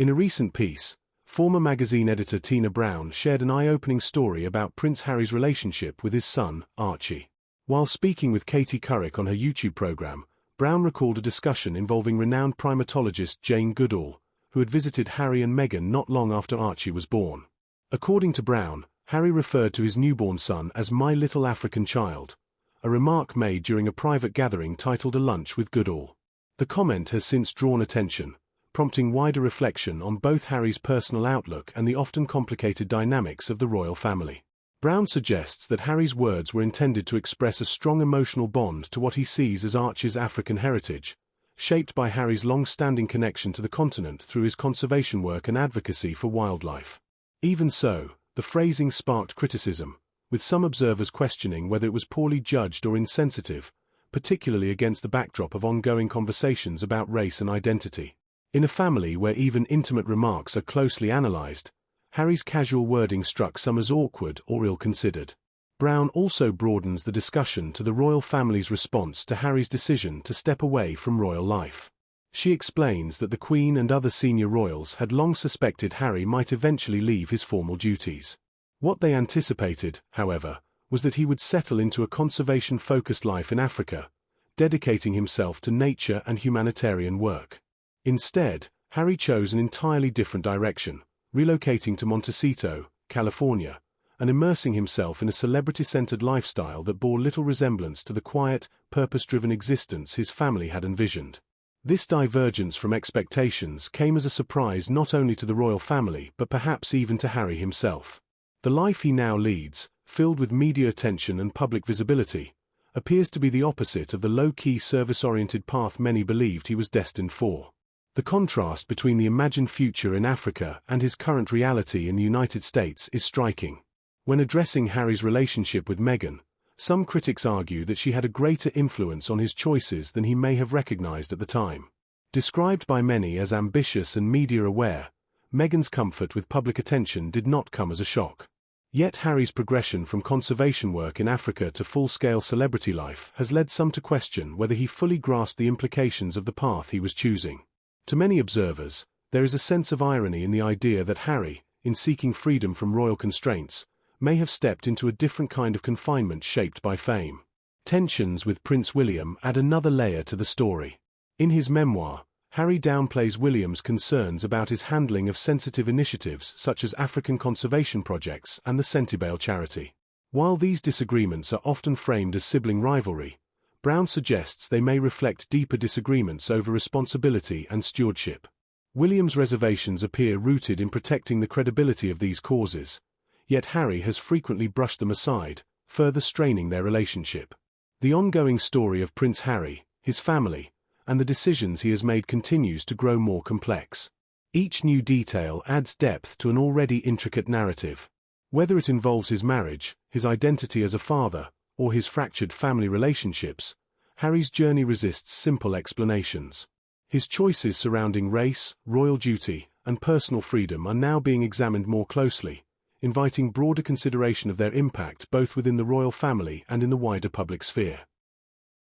In a recent piece, former magazine editor Tina Brown shared an eye-opening story about Prince Harry's relationship with his son, Archie. While speaking with Katie Couric on her YouTube program, Brown recalled a discussion involving renowned primatologist Jane Goodall, who had visited Harry and Meghan not long after Archie was born. According to Brown, Harry referred to his newborn son as "my little African child," a remark made during a private gathering titled A Lunch with Goodall. The comment has since drawn attention, prompting wider reflection on both Harry's personal outlook and the often complicated dynamics of the royal family. Brown suggests that Harry's words were intended to express a strong emotional bond to what he sees as Archie's African heritage, shaped by Harry's long-standing connection to the continent through his conservation work and advocacy for wildlife. Even so, the phrasing sparked criticism, with some observers questioning whether it was poorly judged or insensitive, particularly against the backdrop of ongoing conversations about race and identity. In a family where even intimate remarks are closely analyzed, Harry's casual wording struck some as awkward or ill-considered. Brown also broadens the discussion to the royal family's response to Harry's decision to step away from royal life. She explains that the Queen and other senior royals had long suspected Harry might eventually leave his formal duties. What they anticipated, however, was that he would settle into a conservation-focused life in Africa, dedicating himself to nature and humanitarian work. Instead, Harry chose an entirely different direction, relocating to Montecito, California, and immersing himself in a celebrity-centered lifestyle that bore little resemblance to the quiet, purpose-driven existence his family had envisioned. This divergence from expectations came as a surprise not only to the royal family but perhaps even to Harry himself. The life he now leads, filled with media attention and public visibility, appears to be the opposite of the low-key service-oriented path many believed he was destined for. The contrast between the imagined future in Africa and his current reality in the United States is striking. When addressing Harry's relationship with Meghan, some critics argue that she had a greater influence on his choices than he may have recognized at the time. Described by many as ambitious and media-aware, Meghan's comfort with public attention did not come as a shock. Yet Harry's progression from conservation work in Africa to full-scale celebrity life has led some to question whether he fully grasped the implications of the path he was choosing. To many observers, there is a sense of irony in the idea that Harry, in seeking freedom from royal constraints, may have stepped into a different kind of confinement shaped by fame. Tensions with Prince William add another layer to the story. In his memoir, Harry downplays William's concerns about his handling of sensitive initiatives such as African conservation projects and the Sentebale charity. While these disagreements are often framed as sibling rivalry, Brown suggests they may reflect deeper disagreements over responsibility and stewardship. William's reservations appear rooted in protecting the credibility of these causes, yet Harry has frequently brushed them aside, further straining their relationship. The ongoing story of Prince Harry, his family, and the decisions he has made continues to grow more complex. Each new detail adds depth to an already intricate narrative. Whether it involves his marriage, his identity as a father, or his fractured family relationships, Harry's journey resists simple explanations. His choices surrounding race, royal duty, and personal freedom are now being examined more closely, inviting broader consideration of their impact both within the royal family and in the wider public sphere.